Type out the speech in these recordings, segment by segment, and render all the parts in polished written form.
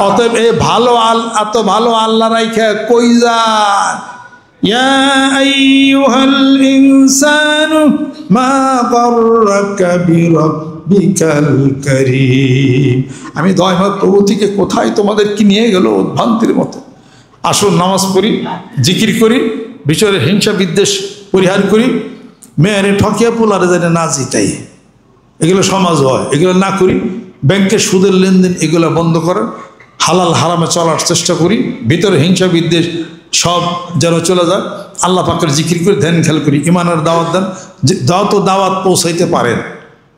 অতএব এই ভালো এত ভালো আল্লাহ রাইখা কই যান? ইয়া আইয়ুহাল ইনসানু মা গাররাকা বিরাব্বিকাল কারীম। আমি দয়াময় প্রভু থেকে কোথায় তোমাদের কি নিয়ে গেল উদ্ভ্রান্তির মতো। আসুন নামাজ পড়ি, জিকির করি, বিচারে হিংসা বিদ্বেষ পরিহার করি, মেয়েরে ঠকিয়া পোলারে যেন না জিতাই, এগুলো সমাজ হয়, এগুলো না করি। ব্যাংকের সুদের লেনদেন এগুলো বন্ধ করার, হালাল হারামে চলার চেষ্টা করি, ভিতরে হিংসা বিদ্বেষ সব যেন চলে যায়। আল্লাহ পাকের জিকির করে ধ্যান খেয়াল করি। ইমানের দাওয়াত দেন, যত দাওয়াত পৌঁছাইতে পারেন।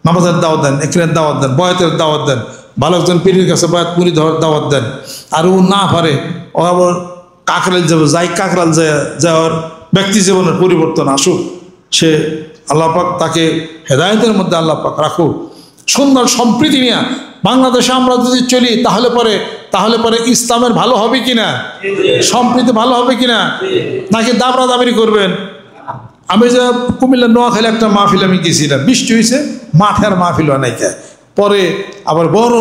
নামাজের দাওয়াত দেন, একরের দাওয়াত দেন, বয়াতের দাওয়াত দেন, ভালো একজন পীরের কাছে বয়াত মুড়ি ধরার দাওয়াত দেন। আর ও না পারে ও আবার কাকরাল যাবে, যাই কাকরাল যাওয়ার ব্যক্তি জীবনের পরিবর্তন আসুক। সে আল্লাহ পাক তাকে হেদায়েতের মধ্যে আল্লাহ পাক রাখুক। সুন্দর সম্প্রীতি নিয়ে বাংলাদেশে আমরা যদি চলি তাহলে পরে ইসলামের ভালো হবে কিনা, সম্প্রীতি ভালো হবে কিনা, নাকি দাবরা দাবরি করবেন? আমি যে কুমিল্লা নোয়াখালী একটা মাহফিল আমি গেছিলাম, বৃষ্টি হয়েছে, মাঠে আর মাহফিল হয় নাই। পরে আবার বড়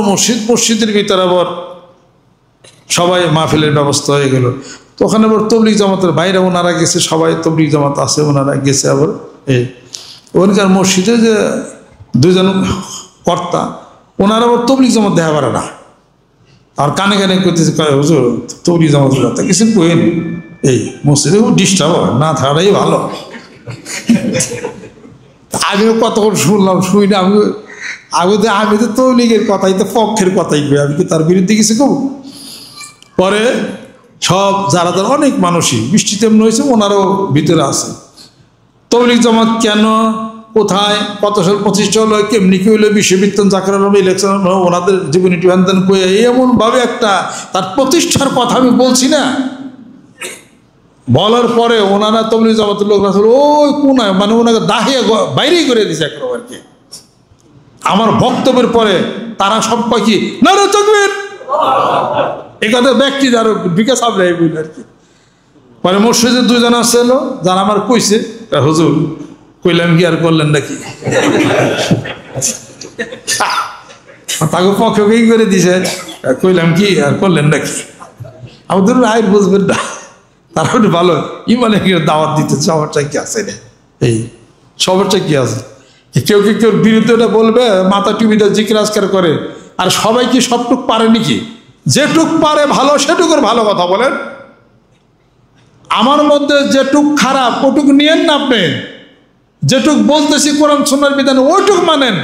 মসজিদের ভিতরে আবার সবাই মাহফিলের ব্যবস্থা হয়ে গেল। তো ওখানে আবার তবলিগ জামাতের বাইরে ওনারা গেছে, সবাই তবলিগ জামাত আছে, ওনারা গেছে। আবার ওখানকার মসজিদে যে দুজন কর্তা, ওনারা আবার তবলিগ জামাত দেখা পারে না, আর কানে কানে করতেছে হুজুর তবলিগ জামাত কথা কিছু কইেন, এই মসজিদে খুব ডিস্টার্ব হয়, না থাকাটাই ভালো। আমিও কতক্ষণ শুনলাম, শুই না আমি তো তবলিগের কথাই তো পক্ষের কথাই কই, আমি কি তার বিরুদ্ধে কিছু কব? পরে সব যারা অনেক মানুষই বৃষ্টিতে এমন হয়েছে, ওনারও ভিতরে আছে। তবলিগ জামাত কেন, কোথায়, কত সাল প্রতিষ্ঠা হলো, কেমনি কি হইলো, বিশ্ববিদ্যালয় চাকরার হবে, ইলেকশন ওনাদের জীবনী টিভান কয়ে এমনভাবে একটা তার প্রতিষ্ঠার কথা আমি বলছি না। বলার পরে ওনারা তবলিগ জামাতের লোক আসলে ওই কোনায়, মানে ওনাকে দাহিয়া বাইরেই করে দিয়েছে একেবারে। আমার বক্তব্যের পরে তারা সব কি না তাকবীর এই কথা ব্যক্তি যারা বিকাশ হবে আর কি। পরে মসজিদে দুজন আসছিল, যারা আমার কইছে হুজুর কইলাম কি আর করলেন নাকি, তাকে পক্ষকেই করে দিছে, কইলাম কি আর করলেন নাকি। আমাদের আয় বুঝবেন না, তারা একটু ভালো ইমানে দাওয়াত দিতে সবারটা কি আছে রে, এই সবারটা কি আছে। কেউ কেউ বিরুদ্ধে ওটা বলবে, মাথা টিভিটা জিকির আজকার করে, আর সবাই কি সবটুক পারে নাকি? যেটুক পারে ভালো সেটুকুর ভালো কথা বলেন। আমার মধ্যে যেটুক খারাপ ওটুক নিয়েন না, আপনি যেটুক বলতেছি কোরআন সুন্নাহর বিধানে ওইটুক মানেন।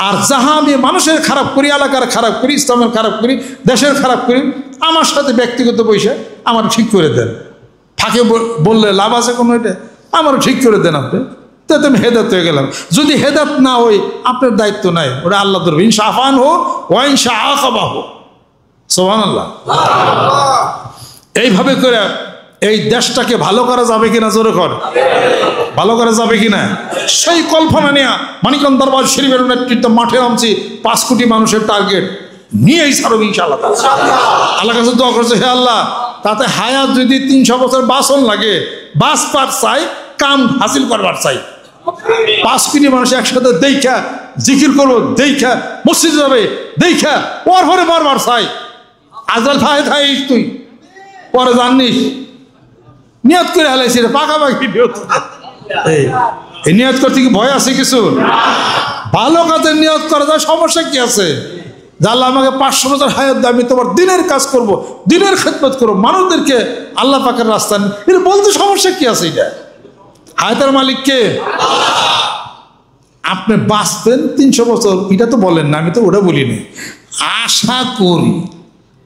আর যাহা আমি মানুষের খারাপ করি, এলাকার খারাপ করি, ইসলামের খারাপ করি, দেশের খারাপ করি, আমার সাথে ব্যক্তিগত পয়সা আমার ঠিক করে দেন। ফাঁকে বললে লাভ আছে কোনো, এটা আমারও ঠিক করে দেন আপনি, তাতে আমি হেদাত হয়ে গেলাম। যদি হেদাত না হই আপনার দায়িত্ব নাই, ওটা আল্লাহ ধরবে। ইনশা আফান হো ওয়াইনশা আকাবা হো, সুবহানাল্লাহ। এইভাবে করে এই দেশটাকে ভালো করা যাবে কিনা, জোরে কর, ভালো করা যাবে কিনা? সেই কল্পনা নিয়ে মানিকগঞ্জ দরবার শরীফের নেতৃত্বে মাঠে নামছি। 5 কোটি মানুষের টার্গেট নিয়েই ছাড়ব ইনশাআল্লাহ। আল্লাহ কাছে দোয়া করছে, হে আল্লাহ, তাতে হায়াত যদি 300 বছর বাসন লাগে, বাস পার চাই, কাম হাসিল করবার চাই। 5 কোটি মানুষ একসাথে দেখা জিকির করবো, দেখা মসজিদে যাবে, দেখা ওর পরে মারবার চাই। আজরাইল থাই থাই তুই পরে জানিস নিয়ত করে হালাইছি, পাকাপাকি এই নিয়ত করতে কি ভয় আছে কিছু? ভালো কাজের নিয়ত করা যায়, সমস্যা কি আছে? আল্লাহ আমাকে 500 বছর হায়াত দেয়, আমি তোমার দিনের কাজ করব, দিনের খেদমত করবো, মানুষদেরকে আল্লাহ পাকের রাস্তা এটা বলতে সমস্যা কি আছে? এটা হায়াতের মালিক কে? আপনি বাঁচবেন 300 বছর, এটা তো বলেন না, আমি তো ওটা বলিনি। আশা করি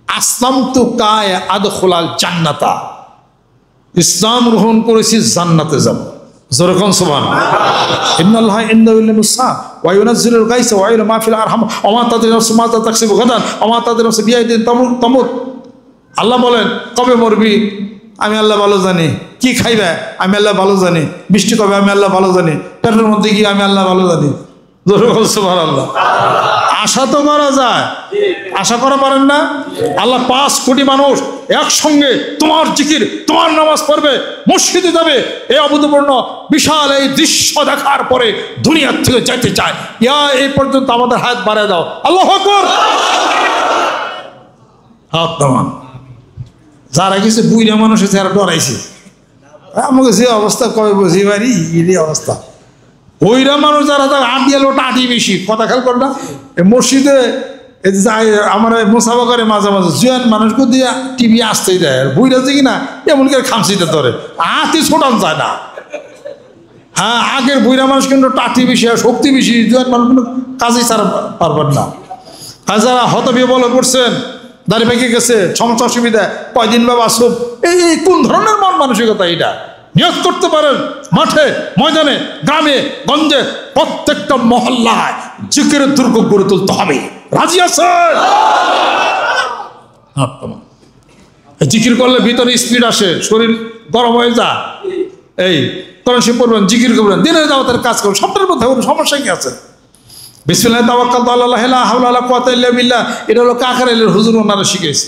আসলাম তো কায় আদখুলাল জান্নাতা, ইসলাম গ্রহণ করেছি জান্নাতে যাব। যেরকম সুবহানাল্লাহ, ইন্নাল্লাহা ইনদাহু ইলমুস সাআ ওয়া ইউনাজ্জিলুল গায়সা ওয়া ইয়ালামু মা ফিল আরহাম ওয়া মা তাদরি নাফসুন মাযা তাকসিবু গাদান ওয়া মা তাদরি নাফসুন বিআইদিন তামুত। আল্লাহ বলেন কবে মরবি আমি আল্লাহ ভালো জানি, কি খাইবে আমি আল্লাহ ভালো জানি, বৃষ্টি কবে আমি আল্লাহ ভালো জানি, পেটের মধ্যে কি আমি আল্লাহ ভালো জানি। যেরকম সুবহানাল্লাহ। আশা তো করা যায়, আশা করা পারেন না? আল্লাহ 5 কোটি মানুষ একসঙ্গে তোমার জিকির, তোমার নামাজ পড়বে, মসজিদে যাবে, এই অভূতপূর্ণ বিশাল এই দৃশ্য দেখার পরে দুনিয়ার থেকে যেতে চায়। এই পর্যন্ত আমাদের হাত বাড়ায় দাও, আল্লাহু আকবার। হাত যারা কিছু বুইরা মানুষ আছে আর ডরাইছে আমাকে যে অবস্থা কবে বুঝি পারি এই অবস্থা ওইরা মানুষ যারা তার আট দিয়ে লোটা আটি বেশি কথা খেয়াল কর না মসজিদে আমার মোসাফা করে মাঝে মাঝে জুয়ান মানুষকে দিয়ে টিভি আসতেই দেয় আর বুইরা যে কিনা এমনকি খামচিতে ধরে হাতি ছোটান যায় না। হ্যাঁ আগের বুইরা মানুষ কিন্তু টাটি বেশি আর শক্তি বেশি জুয়ান মানুষ কিন্তু কাজই ছাড়া পারবেন না। আর যারা হতবিহ্বল করছেন দাঁড়িয়ে পেকে গেছে সমস্যা অসুবিধা কয়দিন বা বাসব এই কোন ধরনের মন মানসিকতা এটা নিয়োগ করতে পারেন মাঠে ময়দানে গ্রামে গঞ্জে প্রত্যেকটা মহল্লায় জিকিরের দুর্গ গড়ে তুলতে হবে। রাজি আছেন? জিকির করলে ভিতরে স্পিড আসে শরীর গরম হয়ে যায়। এই তখন সে পড়বেন জিকির করবেন দিনের দাওয়াতের কাজ করবেন সবটার মধ্যে কোনো সমস্যা কি আছে? বিসমিল্লাহ তাওয়াক্কালতু আলাল্লাহ লা হাওলা ওয়ালা কুওয়াতা ইল্লা বিল্লাহ এটা হলো কাকারেলের হুজুর ওনারা শিখেছে।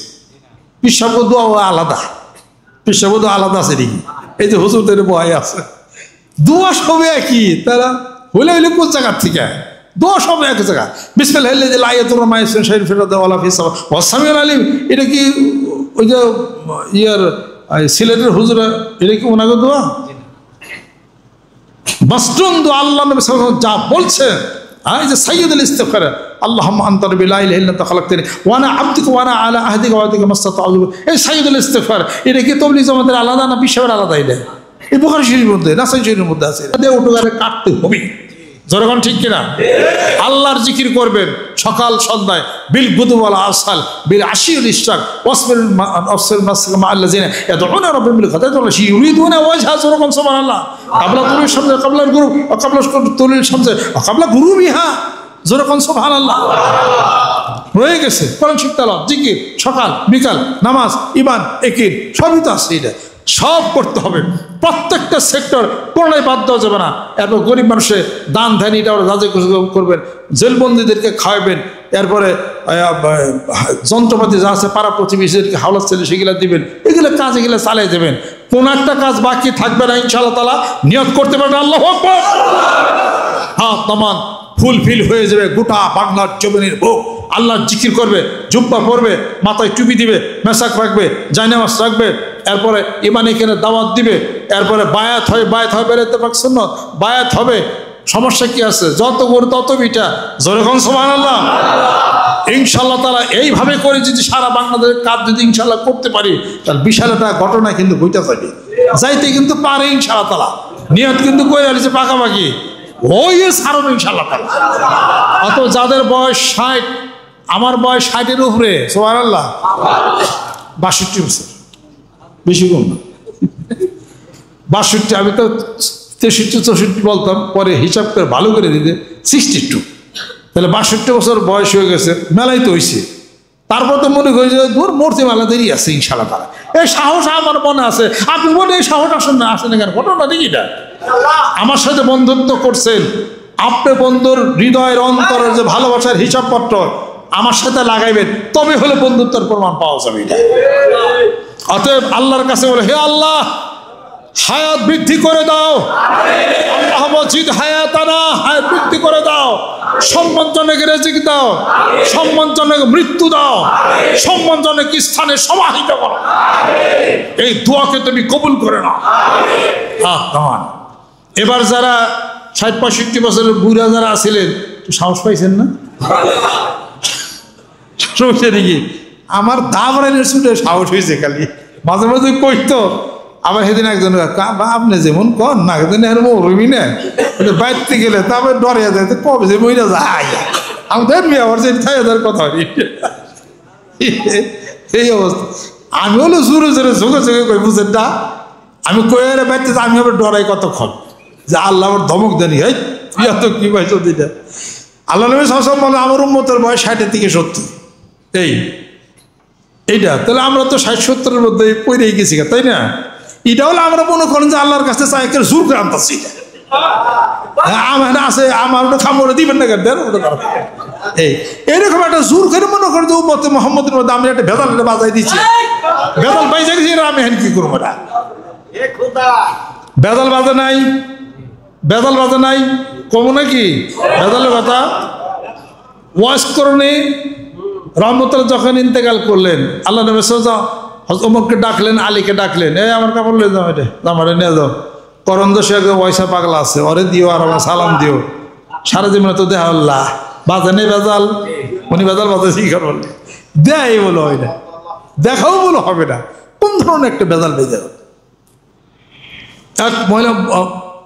পিসাব দোয়া আলাদা পিসাব দোয়া আলাদা আছে দেখি এই যে হুজুরদের বয় আছে দোয়া সবে একই তারা হইলে হইলে কোন জায়গার থেকে দোয়া সব এক জায়গা বিসমিল্লাহ লা ইয়াদুররু মা ইসমিহি শাইউন ফিল আরদি ওয়ালা ফিস সামা ওয়াস সামিউল আলিম এটা কি ওই যে ইয়ার সিলেটের হুজুর এটা কি ওনাকে দোয়া মাসরুন দোয়া আল্লাহ নবী সাল্লাল্লাহু আলাইহি ওয়াসাল্লাম যা বলছে এই যে সাইয়্যিদুল ইস্তিগফার আল্লাহুম্মা আনতা রাব্বি লা ইলাহা ইল্লা আনতা খালাকতানি ওয়া আনা আবদুকা ওয়া আনা আলা আহদিকা ওয়া ওয়া'দিকা মাসতাতa'তু এই সাইয়্যিদুল ইস্তিগফার এটা কি তাবলীগ জামাতের আলাদা না বিশ্বর আলাদা এটা এই বুখারী শরীফের মধ্যে নাসাই শরীফের মধ্যে আছে এটা উঠোগারে কাটতে হবে জোরগণ ঠিক কিনা? আল্লাহর জিকির করবেন সকাল সন্ধ্যায় বিল গুদু ওয়াল আসাল বিল আশিউল ইশরাক ওয়াসবির মাসকা মা আল্লাযিনা ইয়াদউনা রাব্বাহুম বিল গাদাতি ওয়াল আশি ইউরিদুনা ওয়াজহা জোরগণ সুবহানাল্লাহ কাবলা তুলিল শামস কাবলার গুরু কাবলা তুলিল শামস কাবলা গুরুবিহা জোরগণ সুবহানাল্লাহ রয়ে গেছে। কোরআন শরীফ তেলাওয়াত জিকির সকাল বিকাল নামাজ ঈমান একির সবই তো আছে এটা সব করতে হবে প্রত্যেকটা সেক্টর কোনোটাই বাদ দেওয়া যাবে না। এরপর গরিব মানুষের দান ধ্যান এটা রাজে করবেন জেলবন্দীদেরকে খাওয়াবেন এরপরে যন্ত্রপাতি যা আছে পাড়া প্রতিবেশীদেরকে হাওলাত ছেলে সেগুলো দিবেন এগুলো কাজ এগুলো চালিয়ে দেবেন কোন একটা কাজ বাকি থাকবে না ইনশাআল্লাহ তাআলা নিয়ত করতে পারবেন আল্লাহু আকবার হ্যাঁ তমান ফুলফিল হয়ে যাবে গোটা বাংলার জমিনের বুক আল্লাহর জিকির করবে জুব্বা পরবে মাথায় টুপি দিবে মেসাক রাখবে জায়নামাজ রাখবে এরপরে ইমান এখানে দাওয়াত দিবে এরপরে বায়াত হয় বেরোতে পারছেন না বায়াত হবে সমস্যা কি আছে যত গরু তত বিটা জোরেখন সুবহানাল্লাহ ইনশাআল্লাহ তাআলা এইভাবে করে যদি সারা বাংলাদেশের কাজ যদি ইনশাআল্লাহ করতে পারি তাহলে বিশাল একটা ঘটনা কিন্তু ঘটে যাবে যাইতে কিন্তু পারে ইনশাআল্লাহ তাআলা নিয়ত কিন্তু কইরা আলিছে পাকাপাকি ওই সারবে ইনশাআল্লাহ তাআলা। অত যাদের বয়স 60 আমার বয়স 60-এর উপরে সুবহানাল্লাহ 62 বছর বেশি কম না 62 আমি তো 63-64 বলতাম পরে হিসাব করে ভালো করে দিতে 62 তাহলে 62 বছর বয়স হয়ে গেছে মেলাই তো হয়েছে তারপর তো মনে করি যে দূর মূর্তি মেলা দেরি আছে ইনশাআল্লাহ তাআলা এই সাহস আমার মনে আছে আপনি বলে এই সাহস আসেন না কেন ঘটনা দেখি এটা আমার সাথে বন্ধুত্ব করছেন আপনি বন্ধুর হৃদয়ের অন্তরের যে ভালোবাসার হিসাবপত্র আমার সাথে লাগাইবেন তবে হলে বন্ধুত্বের প্রমাণ পাওয়া যাবে এটা। অতএব আল্লাহর কাছে বলে হে আল্লাহ হায়াত বৃদ্ধি করে দাও আল্লাহ মজিদ হায়াতানা হায়াত বৃদ্ধি করে দাও সম্মানজনক রিজিক দাও সম্মানজনক মৃত্যু দাও সম্মানজনক স্থানে সমাহিত করো এই দোয়াকে তুমি কবুল করে নাও আমিন। এবার যারা 60-65 বছরের বুড়া যারা আছিলেন সাহস পাইছেন না শুনছে নাকি আমার দাবরানের শুনে সাহস হয়েছে খালি মাঝে মাঝে কইতো আবার সেদিন একজন আপনি যেমন কন না সেদিন রবি না বাইরতে গেলে তারপর ডরিয়া যায় কবে যে মহিলা যায় আমাদের আবার যে থাকার কথা এই অবস্থা আমি হলো জোরে জোরে ঝোঁকে ঝোঁকে কই বুঝেন না আমি কয়ে বাইতে আমি আবার ডরাই কতক্ষণ যে আল্লাহ আমার ধমক দেনি এই তুই এত কি পাইছ দিটা আল্লাহ নবী সব বলে আমার উম্মতের বয়স 60 থেকে 70 এইটা তাহলে আমরা তো 60-70-এর মধ্যে পড়েই গেছি তাই না এটা হলো আমরা মনে করেন যে আল্লাহর কাছে চাই জোর করে আনতেছি আমার আছে আমার খামড়ে দিবেন না কেন এই এরকম একটা জোর করে মনে করেন যে উম্মতে মুহাম্মদের মধ্যে আমি একটা ভেদাল বাজাই দিচ্ছি ভেদাল বাজে গেছি আমি এখন কি করবো না ভেদাল বাজে নাই কমো নাকি ভেদালের কথা ওয়াজ করণে রহমতুল্লাহ যখন ইন্তেকাল করলেন, আল্লাহ নবী ওমরকে ডাকলেন, আলীকে ডাকলেন, এই আমার কাপড় নিয়ে যাও, এটা জামাটা নিয়ে যাও, করণ দোষে পয়সা পাগলা আছে, ওরে দিও আর আমার সালাম দিও, সারা জীবনে তো দেহা আল্লাহ বাজে নেই বেজাল, উনি বেজাল বাজে শিকার বললেন, দেয় বলো হয় না, দেখাও বলো হবে না, কোন ধরনের একটা বেজাল বেজে। এক মহিলা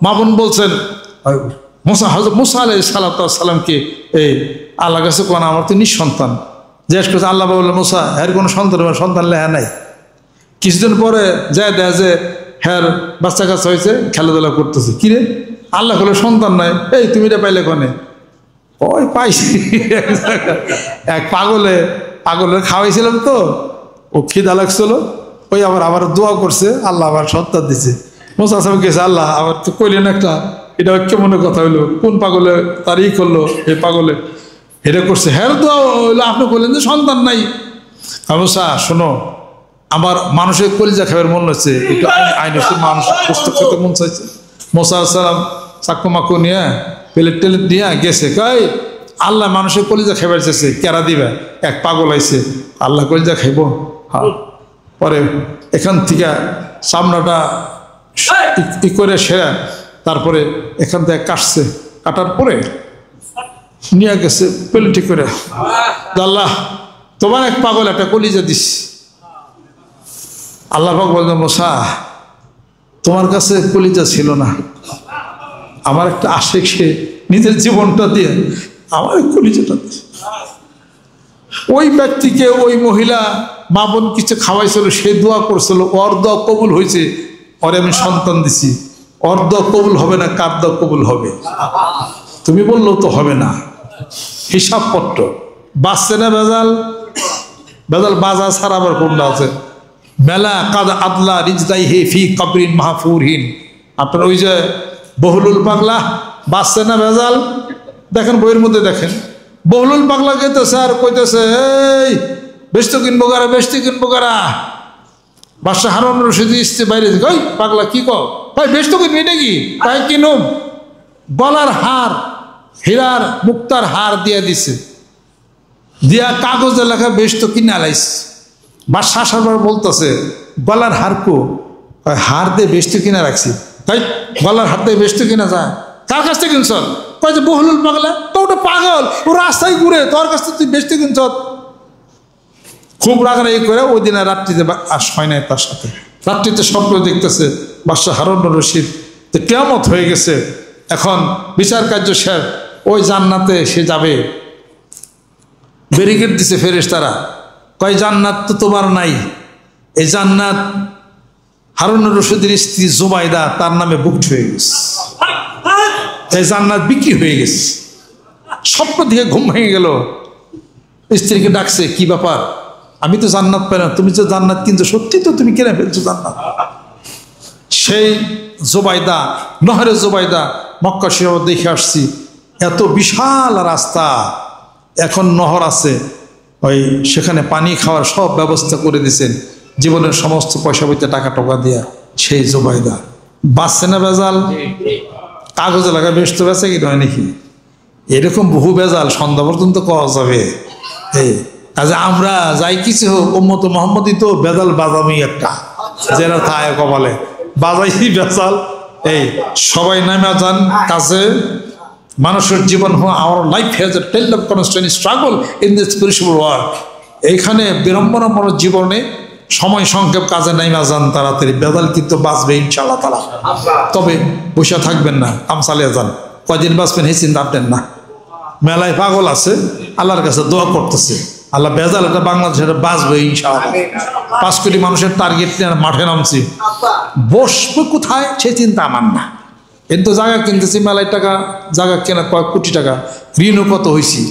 মা বোন বলছেন হযরত মুসা আলাইহিস সালামকে এই আল্লাহ কাছে কোন আমার তো নিঃসন্তান, জিজ্ঞেস করছে, আল্লাহ বললেন মুসা এর কোনো সন্তান লেহা নাই। কিছুদিন পরে যায় দেখা যে হ্যার বাচ্চা কাচ্চা হয়েছে, খেলাধুলা করতেছে, কিরে আল্লাহ হলো সন্তান নাই, এই তুমি এটা পাইলে কনে? ওই পাইছি এক পাগলের খাওয়াইছিলাম তো, ও খিদা লাগছিল, ওই আবার দোয়া করছে, আল্লাহ আবার সন্তান দিছে। মুসা সাহেব গেছে, আল্লাহ আবার তো কইলেন একটা, এটা কেমনের কথা হইলো, কোন পাগলে তারই করলো, এই পাগলে এটা করছে, হ্যাঁ দোয়া হইলো, আপনি বললেন যে সন্তান নাই। মুসা শোনো, আমার মানুষের কলিজা খাবার মন হচ্ছে, একটু মানুষ পুস্তক খেতে মন চাইছে। মুসা সালাম চাকু মাকু নিয়ে প্লেট টেলেট নিয়ে গেছে, কই আল্লাহ মানুষের কলিজা খাবার চাইছে, কেরা দিবে? এক পাগল আইছে, আল্লাহ কলিজা খাইব? হ্যাঁ। পরে এখান থেকে চামড়াটা ই করে সেরা, তারপরে এখান থেকে কাটছে, কাটার পরে নিয়ে গেছে প্লেটে করে, আল্লাহ তোমার এক পাগল একটা কলিজা দিস। আল্লাহ পাক বললেন, মুসা তোমার কাছে কলিজা ছিল না, আমার একটা আশিক সে নিজের জীবনটা দিয়ে আমার কলিজাটা দিয়েছে। ওই ব্যক্তিকে ওই মহিলা মা বোন কিছু খাওয়াইছিল, সে দোয়া করছিল, ওর দোয়া কবুল হয়েছে, ওরে আমি সন্তান দিছি, ওর দোয়া কবুল হবে না, কার দোয়া কবুল হবে? তুমি বললেও তো হবে না, হিসাবপত্র বাঁচছে না বেজাল বাজা ছাড়া আবার কোনটা আছে, মেলা কাদ আদলা রিজদাই হে ফি কবরিন মাহফুরহীন। আপনার ওই যে বহলুল পাগলা বাঁচছে না বেজাল, দেখেন বইয়ের মধ্যে দেখেন, বহলুল পাগলা গেতেছে আর কইতেছে, এই বেশি কিনবো কারা, বেশি কিনবো কারা। বাদশাহ হারুন রশিদ ইসতে বাইরে থেকে, ওই পাগলা কি কও, ভাই বেশি কিনবি নাকি? তাই কিনুম। গলার হার, হীরার মুক্তার হার দিয়ে দিছে, দিয়া কাগজে লেখা বেশ তো কিনে আলাইছে। বাদশাহ সরবার বলতেছে, গলার হার কো? হার দিয়ে বেশ তো কিনা রাখছি। তাই গলার হার দিয়ে বেশ তো কিনা যায়? কার কাছ থেকে কিনছ? কয় যে বহলুল পাগলা। তো ওটা পাগল, ও রাস্তায় ঘুরে, তোর কাছ থেকে তুই বেশ তো কিনছ। খুব রাগারাগি করে ওই দিনে রাত্রিতে আর হয় নাই তার সাথে, রাত্রিতে স্বপ্ন দেখতেছে বাদশাহ হারুন রশিদ, তো কিয়ামত হয়ে গেছে, এখন বিচার কার্য শেষ, ওই জান্নাতে সে যাবে। ব্যারিকেড দিছে ফেরেশতারা, কয় জান্নাত তো তোমার নাই, এই জান্নাত হারুন রশিদের স্ত্রী জুবাইদা তার নামে বুকড হয়ে গেছে, এই জান্নাত বিক্রি হয়ে গেছে। স্বপ্ন দিকে ঘুম ভেঙে গেল, স্ত্রীকে ডাকছে, কি ব্যাপার? আমি তো জান্নাত পাই না, তুমি তো জান্নাত কিনছো, সত্যি তো তুমি কিনে ফেলছো জান্নাত। সেই জুবাইদা, নহরে জুবাইদা, মক্কা শহর দেখে আসছি, এত বিশাল রাস্তা, এখন নহর আছে, ওই সেখানে পানি খাওয়ার সব ব্যবস্থা করে দিয়েছেন, জীবনের সমস্ত পয়সা পয়সা টাকা টাকা দিয়া। সেই জুবাইদা বাঁচছে না বেজাল? কাগজে লাগা বেশ তো বেঁচে কি নয় নাকি? এরকম বহু বেজাল সন্ধ্যা পর্যন্ত পাওয়া যাবে। এই কাজে আমরা যাই কিছু হোক, উম্মত মোহাম্মদই তো বেজাল বাজামি একটা, যেটা থায় কপালে বাজাই বেজাল। এই সবাই নামে যান কাছে। মানুষের জীবন our life has a tale of constant struggle in this spiritual world. এইখানে বিড়ম্বনামূলক জীবনে সময় সংক্ষেপ, কাজে নাইমা যান তাড়াতাড়ি, বেজাল কিন্তু বাঁচবে ইনশাআল্লাহ তাআলা। তবে বসে থাকবেন না, কাম চালিয়ে যান। কয়দিন বাঁচবেন এই চিন্তা আপনার না। মেলায় পাগল আছে, আল্লাহর কাছে দোয়া করতেছে, আল্লাহ বেজাল এটা বাংলাদেশের বাঁচবে ইনশাআল্লাহ। 5 কোটি মানুষের টার্গেট নিয়ে মাঠে নামছি, বসবে কোথায় সে চিন্তা আমার না। কিন্তু জায়গা কিনতেছি, মেলায় টাকা, জায়গা কেনা কয়েক কোটি টাকা, ঋণও কত হয়েছি,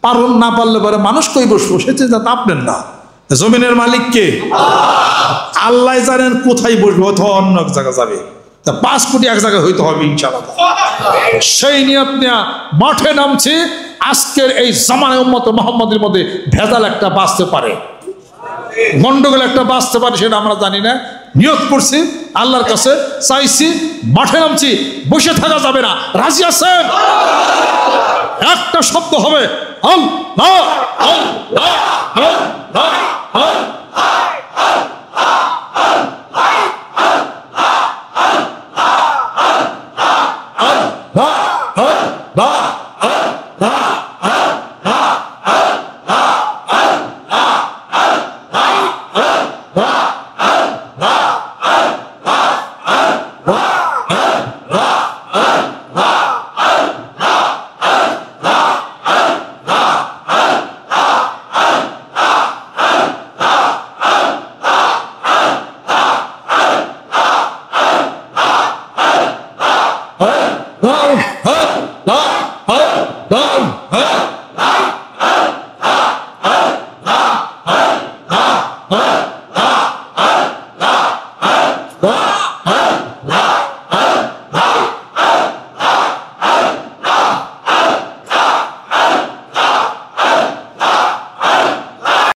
পারুন না পারলে পরে মানুষ কই বসবো সে চিন্তা তা আপনার না। জমিনের মালিক কে? আল্লাহ জানেন কোথায় বসবো, অথবা অন্য এক জায়গা যাবে। তা 5 কোটি এক জায়গায় হইতে হবে ইনশাআল্লাহ। সেই নিয়ত নিয়ে মাঠে নামছি। আজকের এই জামানায় উম্মত মুহাম্মদের মধ্যে ভেজাল একটা বাঁচতে পারে, গন্ডগোল একটা বাঁচতে পারে, সেটা আমরা জানি না। নিয়ত করছি, আল্লাহর কাছে চাইছি, মাঠে নামছি, বসে থাকা যাবে না। রাজি আছেন? একটা শব্দ হবে, আল্লাহ আল্লাহ আল্লাহ আল্লাহ